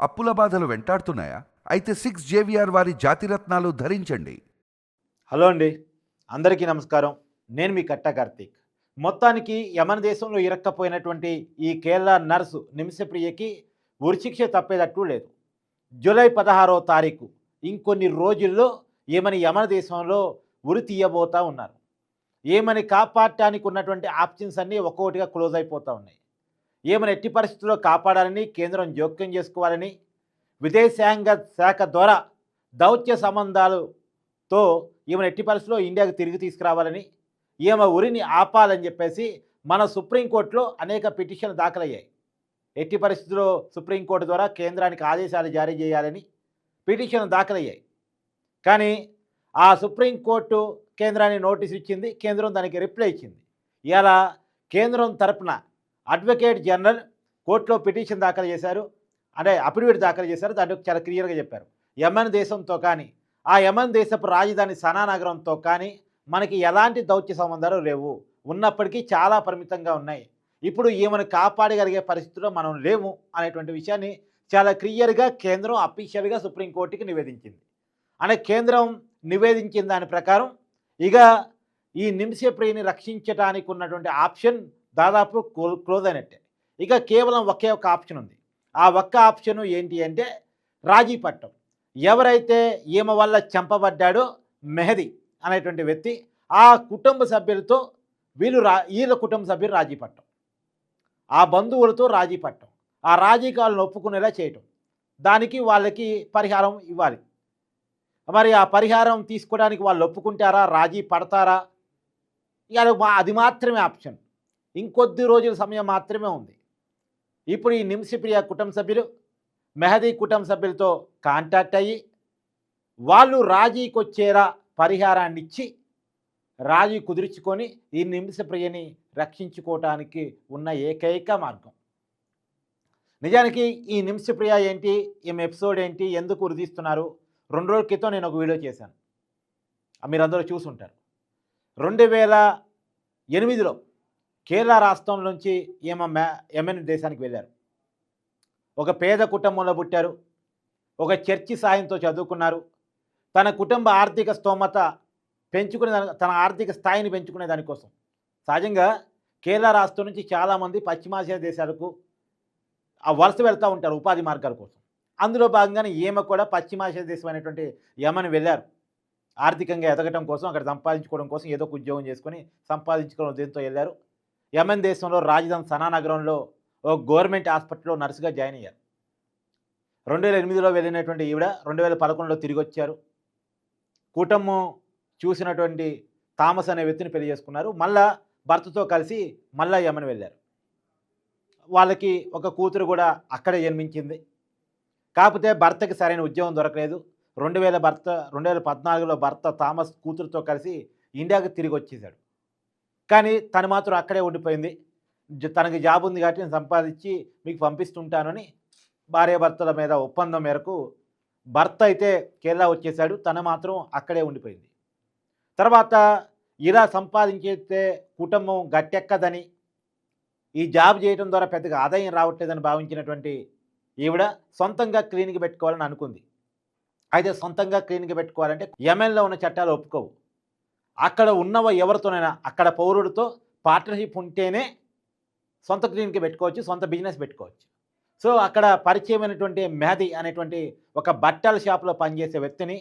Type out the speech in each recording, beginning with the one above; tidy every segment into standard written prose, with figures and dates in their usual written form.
అప్పుల బాధలు వెంటాడుతున్నాయా? అయితే 6 జేవిఆర్ వారి జాతిరత్నాలు ధరించండి. హలో అండి, అందరికీ నమస్కారం. నేను మీ కట్ట కార్తీక్. మొత్తానికి యమన్ దేశంలో ఇరక్కపోయినటువంటి ఈ కేరళ నర్సు నిమిషప్రియకి ఉరిశిక్ష తప్పేటట్టు లేదు. జూలై 16వ తారీఖు ఇంకొన్ని రోజుల్లో ఈమెని యమన్ దేశంలో ఉరి తీయబోతా ఉన్నారు. ఈమెని కాపాడటానికి ఉన్నటువంటి ఆప్షన్స్ అన్నీ ఒక్కొక్కటిగా క్లోజ్ అయిపోతూ ఉన్నాయి. ఈమెను ఎట్టి పరిస్థితుల్లో కాపాడాలని కేంద్రం జోక్యం చేసుకోవాలని, విదేశాంగ శాఖ ద్వారా దౌత్య సంబంధాలతో ఈమెను ఎట్టి పరిస్థితుల్లో ఇండియాకు తిరిగి తీసుకురావాలని, ఈమె ఉరిని ఆపాలని చెప్పేసి మన సుప్రీంకోర్టులో అనేక పిటిషన్లు దాఖలయ్యాయి. ఎట్టి పరిస్థితుల్లో సుప్రీంకోర్టు ద్వారా కేంద్రానికి ఆదేశాలు జారీ చేయాలని పిటిషన్లు దాఖలయ్యాయి. కానీ ఆ సుప్రీంకోర్టు కేంద్రాన్ని నోటీస్ ఇచ్చింది, కేంద్రం దానికి రిప్లై ఇచ్చింది. ఇలా కేంద్రం తరపున అడ్వకేట్ జనరల్ కోర్టులో పిటిషన్ దాఖలు చేశారు, అంటే అఫిడవిట్ దాఖలు చేశారు. దాంట్లో చాలా క్లియర్గా చెప్పారు, యమన్ దేశంతో కానీ ఆ యమన్ దేశపు రాజధాని సనా నగరంతో కానీ మనకి ఎలాంటి దౌత్య సంబంధాలు లేవు, ఉన్నప్పటికీ చాలా పరిమితంగా ఉన్నాయి. ఇప్పుడు ఈమెను కాపాడగలిగే పరిస్థితిలో మనం లేము అనేటువంటి విషయాన్ని చాలా క్లియర్గా కేంద్రం అఫీషియల్గా సుప్రీంకోర్టుకి నివేదించింది. అంటే కేంద్రం నివేదించిన దాని ప్రకారం ఇక ఈ నిమిషప్రియని రక్షించడానికి ఉన్నటువంటి ఆప్షన్ దాదాపు క్లోజ్ అయినట్టే. ఇక కేవలం ఒకే ఒక ఆప్షన్ ఉంది. ఆ ఒక్క ఆప్షన్ ఏంటి అంటే రాజీ పట్టం. ఎవరైతే ఈమె వల్ల చంపబడ్డాడో మెహదీ అనేటువంటి వ్యక్తి, ఆ కుటుంబ సభ్యులతో వీళ్ళ కుటుంబ సభ్యులు రాజీ పట్టం, ఆ బంధువులతో రాజీ పట్టం, ఆ రాజీకాలను ఒప్పుకునేలా చేయటం, దానికి వాళ్ళకి పరిహారం ఇవ్వాలి. మరి ఆ పరిహారం తీసుకోవడానికి వాళ్ళు ఒప్పుకుంటారా, రాజీ పడతారా? ఇక అది మాత్రమే ఆప్షన్. ఇంకొద్ది రోజుల సమయం మాత్రమే ఉంది. ఇప్పుడు ఈ నిమిషప్రియ కుటుంబ సభ్యులు మెహదీ కుటుంబ సభ్యులతో కాంటాక్ట్ అయ్యి వాళ్ళు రాజీకి వచ్చేలా పరిహారాన్ని ఇచ్చి రాజీ కుదుర్చుకొని ఈ నిమిషప్రియని రక్షించుకోవటానికి ఉన్న ఏకైక మార్గం. నిజానికి ఈ నిమిషప్రియ ఏంటి, ఈమె ఎపిసోడ్ ఏంటి, ఎందుకు ఉరిదీస్తున్నారు? 2 రోజుల క్రితం నేను ఒక వీడియో చేశాను, మీరందరూ చూసుంటారు. 2008లో కేరళ రాష్ట్రం నుంచి ఈమె యెమెన్ దేశానికి వెళ్ళారు. ఒక పేద కుటుంబంలో పుట్టారు, ఒక చర్చి సాయంతో చదువుకున్నారు. తన కుటుంబ ఆర్థిక స్తోమత పెంచుకునే తన ఆర్థిక స్థాయిని పెంచుకునే దానికోసం సహజంగా కేరళ రాష్ట్రం నుంచి చాలామంది పశ్చిమాసియా దేశాలకు వలస వెళ్తూ ఉంటారు ఉపాధి మార్గాల కోసం. అందులో భాగంగానే ఈమె కూడా పశ్చిమాసియా దేశం అనేటువంటి యెమెన్ వెళ్ళారు. ఆర్థికంగా ఎదగటం కోసం, అక్కడ సంపాదించుకోవడం కోసం, ఏదో ఒక ఉద్యోగం చేసుకొని సంపాదించుకోవడం దీంతో వెళ్ళారు. యెమెన్ దేశంలో రాజధాని సనా నగరంలో ఒక గవర్నమెంట్ హాస్పిటల్లో నర్సుగా జాయిన్ అయ్యారు. 2008లో వెళ్ళినటువంటి ఈవిడ 2011లో తిరిగి వచ్చారు. కుటుంబం చూసినటువంటి థామస్ అనే వ్యక్తిని పెళ్లి చేసుకున్నారు. మళ్ళా భర్తతో కలిసి మళ్ళా యెమెన్ వెళ్ళారు. వాళ్ళకి ఒక కూతురు కూడా అక్కడే జన్మించింది. కాకపోతే భర్తకి సరైన ఉద్యోగం దొరకలేదు. 2014లో భర్త థామస్ కూతురుతో కలిసి ఇండియాకి తిరిగి వచ్చేసాడు. కానీ తను మాత్రం అక్కడే ఉండిపోయింది. తనకి జాబ్ ఉంది కాబట్టి నేను సంపాదించి మీకు పంపిస్తుంటానని భార్యాభర్తల మీద ఒప్పందం మేరకు భర్త అయితే కేరళ వచ్చేసాడు, తను మాత్రం అక్కడే ఉండిపోయింది. తర్వాత ఇలా సంపాదించేస్తే కుటుంబం గట్టెక్కదని, ఈ జాబ్ చేయడం ద్వారా పెద్దగా ఆదాయం రావట్లేదని భావించినటువంటి ఈవిడ సొంతంగా క్లినిక్ పెట్టుకోవాలని అనుకుంది. అయితే సొంతంగా క్లినిక్ పెట్టుకోవాలంటే యెమెన్లో ఉన్న చట్టాలు ఒప్పుకోవు. అక్కడ ఉన్నవ ఎవరితోనైనా, అక్కడ పౌరుడితో పార్ట్నర్షిప్ ఉంటేనే సొంత క్లినిక్ పెట్టుకోవచ్చు, సొంత బిజినెస్ పెట్టుకోవచ్చు. సో అక్కడ పరిచయమైనటువంటి మెహదీ అనేటువంటి ఒక బట్టల షాప్లో పనిచేసే వ్యక్తిని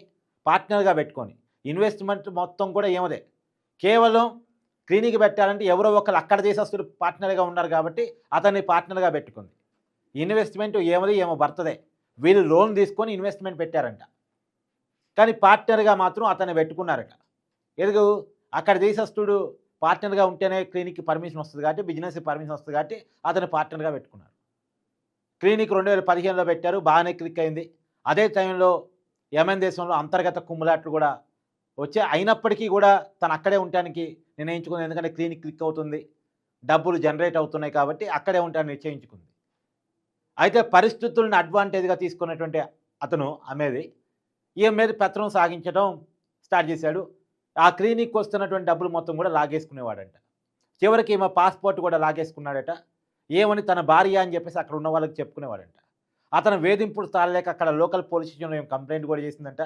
పార్ట్నర్గా పెట్టుకొని, ఇన్వెస్ట్మెంట్ మొత్తం కూడా ఏమదే, కేవలం క్లినిక్ పెట్టాలంటే ఎవరో ఒకరు అక్కడ దేశస్తులు పార్ట్నర్గా ఉన్నారు కాబట్టి అతన్ని పార్ట్నర్గా పెట్టుకుంది. ఇన్వెస్ట్మెంట్ ఏమో భర్తదే. వీళ్ళు లోన్ తీసుకొని ఇన్వెస్ట్మెంట్ పెట్టారంట, కానీ పార్ట్నర్గా మాత్రం అతన్ని పెట్టుకున్నారట. ఎదుగు అక్కడ దేశస్తుడు పార్ట్నర్గా ఉంటేనే క్లినిక్ పర్మిషన్ వస్తుంది కాబట్టి, బిజినెస్ పర్మిషన్ వస్తుంది కాబట్టి అతను పార్ట్నర్గా పెట్టుకున్నారు. క్లినిక్ 2015లో పెట్టారు, బాగానే క్లిక్ అయింది. అదే టైంలో యెమెన్ దేశంలో అంతర్గత కుమ్ములాట్లు కూడా వచ్చాయి. అయినప్పటికీ కూడా తను అక్కడే ఉండటానికి నిర్ణయించుకుంది. ఎందుకంటే క్లినిక్ క్లిక్ అవుతుంది, డబ్బులు జనరేట్ అవుతున్నాయి కాబట్టి అక్కడే ఉంటానని నిశ్చయించుకుంది. అయితే పరిస్థితులను అడ్వాంటేజ్గా తీసుకున్నటువంటి అతను అమ్మేది ఈమె మీద పెత్తనం సాగించడం స్టార్ట్ చేశాడు. ఆ క్లినిక్కి వస్తున్నటువంటి డబ్బులు మొత్తం కూడా లాగేసుకునేవాడంట. చివరికి ఈమె పాస్పోర్ట్ కూడా లాగేసుకున్నాడట. ఏమని తన భార్య అని చెప్పేసి అక్కడ ఉన్న వాళ్ళకి చెప్పుకునేవాడంట. అతను వేధింపులు తాళలేక అక్కడ లోకల్ పోలీస్ స్టేషన్లో ఏం కంప్లైంట్ కూడా చేసిందంట.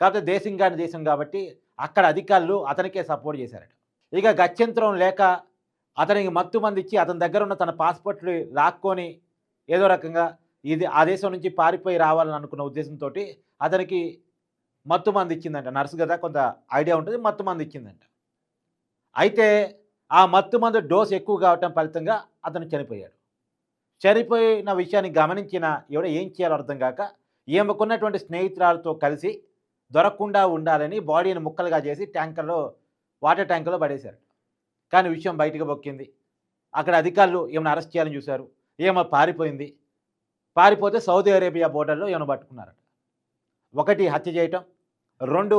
కాకపోతే దేశం కాని దేశం కాబట్టి అక్కడ అధికారులు అతనికే సపోర్ట్ చేశారట. ఇక గత్యంతరం లేక అతనికి మత్తు మందిచ్చి అతని దగ్గర ఉన్న తన పాస్‌పోర్ట్‌లు లాక్కొని ఏదో రకంగా ఇది ఆ దేశం నుంచి పారిపోయి రావాలని అనుకున్న ఉద్దేశంతోటి అతనికి మత్తు మందిచ్చిందంట. నర్స్ గదా! కొంత ఐడియా ఉంటది. మత్తు మందిచ్చిందంట. అయితే ఆ మత్తు మందు డోస్ ఎక్కువ కావటం ఫలితంగా అతను చనిపోయాడు. చనిపోయిన విషయాన్ని గమనించిన ఈవిడ ఏం చేయాలో అర్థం గాక ఈమెకున్నటువంటి స్నేహితురాలతో కలిసి దొరకకుండా ఉండాలని బాడీని ముక్కలుగా చేసి వాటర్ ట్యాంకర్‌లో పడేశారు. కానీ విషయం బయటకు పొక్కింది. అక్కడ అధికారులు ఈమెను అరెస్ట్ చేయాలని చూశారు. ఈమె పారిపోయింది. పారిపోతే సౌదీ అరేబియా బోర్డర్‌లో ఈమెను పట్టుకున్నారట. 1 హత్య చేయటం, 2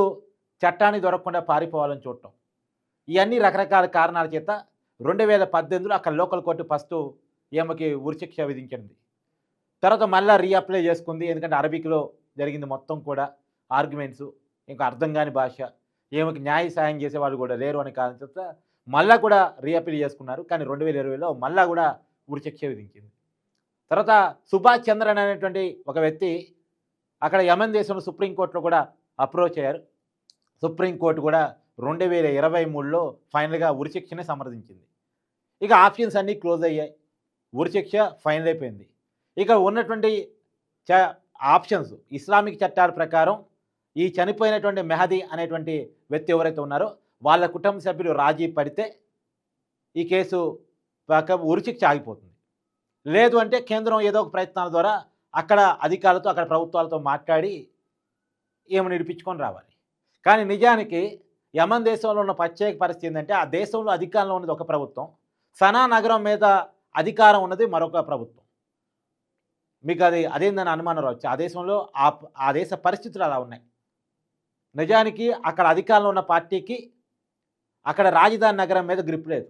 చట్టానికి దొరకకుండా పారిపోవాలని చూడటం. ఇయన్నీ రకరకాల కారణాల చేత 2018లో అక్కడ లోకల్ కోర్టు ఫస్టు ఈమెకి ఉరిశిక్ష విధించింది. తర్వాత మళ్ళా రీఅప్లై చేసుకుంది. ఎందుకంటే అరబిక్‌లో జరిగింది మొత్తం కూడా ఆర్గ్యుమెంట్సు. ఇంకా అర్థం కాని భాష. ఈమెకి న్యాయ సహాయం చేసేవాళ్ళు కూడా లేరు అనే కారణం చేత మళ్ళా కూడా రీఅపీల్ చేసుకున్నారు. కానీ 2020లో మళ్ళా కూడా ఉరిశిక్ష విధించింది. తర్వాత సుభాష్ చంద్రన్ అనేటువంటి ఒక వ్యక్తి అక్కడ యెమెన్ దేశంలో సుప్రీంకోర్టులో కూడా అప్రోచ్ అయ్యారు. సుప్రీంకోర్టు కూడా 2023లో ఫైనల్‌గా ఉరిశిక్షనే సమర్థించింది. ఇక ఆప్షన్స్ అన్నీ క్లోజ్ అయ్యాయి. ఉరిశిక్ష ఫైనల్ అయిపోయింది. ఇక ఉన్నటువంటి ఆప్షన్స్ ఇస్లామిక్ చట్టాల ప్రకారం ఈ చనిపోయినటువంటి మెహదీ అనేటువంటి వ్యక్తి ఎవరైతే ఉన్నారో వాళ్ళ కుటుంబ సభ్యులు రాజీ పడితే ఈ కేసు ఉరిశిక్ష ఆగిపోతుంది. లేదు అంటే కేంద్రం ఏదో ఒక ప్రయత్నాల ద్వారా అక్కడ అధికారులతో అక్కడ ప్రభుత్వాలతో మాట్లాడి ఈమెను విడిపించుకొని రావాలి. కానీ నిజానికి యెమెన్ దేశంలో ఉన్న ప్రత్యేక పరిస్థితి ఏంటంటే ఆ దేశంలో అధికారంలో ఉన్నది ఒక ప్రభుత్వం, సనా నగరం మీద అధికారం ఉన్నది మరొక ప్రభుత్వం. మీకు అదేందని అనుమానం రావచ్చు. ఆ దేశంలో ఆ దేశ పరిస్థితులు అలా ఉన్నాయి. నిజానికి అక్కడ అధికారంలో ఉన్న పార్టీకి అక్కడ రాజధాని నగరం మీద గ్రిప్ లేదు.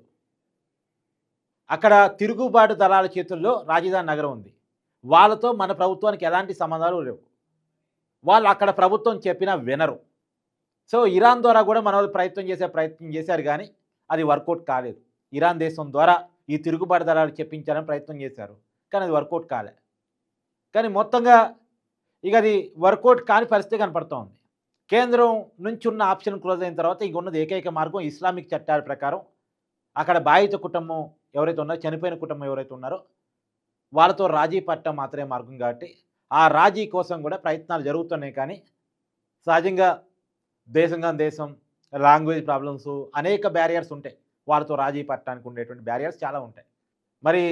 అక్కడ తిరుగుబాటు దళాల చేతుల్లో రాజధాని నగరం ఉంది. వాళ్ళతో మన ప్రభుత్వానికి ఎలాంటి సంబంధాలు లేవు. వాళ్ళు అక్కడ ప్రభుత్వం చెప్పినా వినరు. సో ఇరాన్ ద్వారా కూడా మన వాళ్ళు ప్రయత్నం చేశారు కానీ అది వర్కౌట్ కాలేదు. ఇరాన్ దేశం ద్వారా ఈ తిరుగుబాటు దళాలు చెప్పించాలని ప్రయత్నం చేశారు. కానీ అది వర్కౌట్ కాలే. కానీ మొత్తంగా ఇక అది వర్కౌట్ కాని పరిస్థితి కనపడుతూ ఉంది. కేంద్రం నుంచి ఉన్న ఆప్షన్ క్లోజ్ అయిన తర్వాత ఇంక ఉన్నది ఏకైక మార్గం ఇస్లామిక్ చట్టాల ప్రకారం అక్కడ బాధిత కుటుంబం ఎవరైతే ఉన్నారో, చనిపోయిన కుటుంబం ఎవరైతే ఉన్నారో వాళ్ళతో రాజీ పడటం మాత్రమే మార్గం కాబట్టి ఆ రాజీ కోసం కూడా ప్రయత్నాలు జరుగుతున్నాయి. కానీ సహజంగా దేశం లాంగ్వేజ్ ప్రాబ్లమ్స్ అనేక బ్యారియర్స్ ఉంటాయి. వాళ్ళతో రాజీ పడటానికి ఉండేటువంటి బ్యారియర్స్ చాలా ఉంటాయి. మరి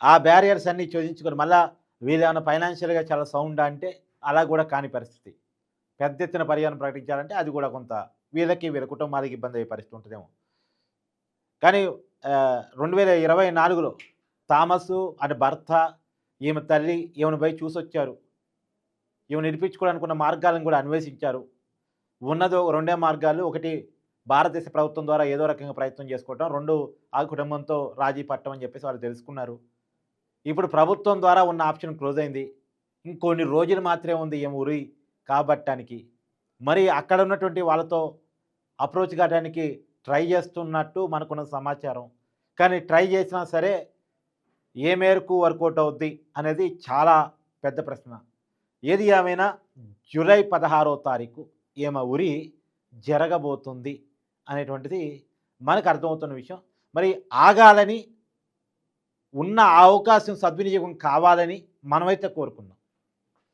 ఆ బ్యారియర్స్ అన్నీ ఛేదించుకొని మళ్ళా వీళ్ళేమన్నా ఫైనాన్షియల్గా చాలా సౌండ్ అంటే అలా కూడా కాని పరిస్థితి. పెద్ద ఎత్తున పరిహారం ప్రకటించాలంటే అది కూడా కొంత వీళ్ళ కుటుంబాలకి ఇబ్బంది అయ్యే పరిస్థితి ఉంటుందేమో. కానీ 2024లో థామస్ అంటే భర్త, ఈమె తల్లి ఈమెను పోయి చూసొచ్చారు. ఈమెను విడిపించుకోవడానికి ఉన్న మార్గాలను కూడా అన్వేషించారు. ఉన్నదో 2 మార్గాలు. ఒకటి భారతదేశ ప్రభుత్వం ద్వారా ఏదో రకంగా ప్రయత్నం చేసుకోవటం, 2 ఆ కుటుంబంతో రాజీ పట్టడం అని చెప్పేసి వాళ్ళు తెలుసుకున్నారు. ఇప్పుడు ప్రభుత్వం ద్వారా ఉన్న ఆప్షన్ క్లోజ్ అయింది. ఇంకొన్ని రోజులు మాత్రమే ఉంది ఈమె ఉరి కాబట్టడానికి. మరి అక్కడ ఉన్నటువంటి వాళ్ళతో అప్రోచ్ కావడానికి ట్రై చేస్తున్నట్టు మనకున్న సమాచారం. కానీ ట్రై చేసినా సరే ఏ మేరకు వర్కౌట్ అవుద్ది అనేది చాలా పెద్ద ప్రశ్న. ఏది ఏమైనా జూలై 16వ తారీఖు ఈమె ఉరి జరగబోతుంది అనేటువంటిది మనకు అర్థమవుతున్న విషయం. మరి ఆగాలని ఉన్న అవకాశం సద్వినియోగం కావాలని మనమైతే కోరుకుందాం.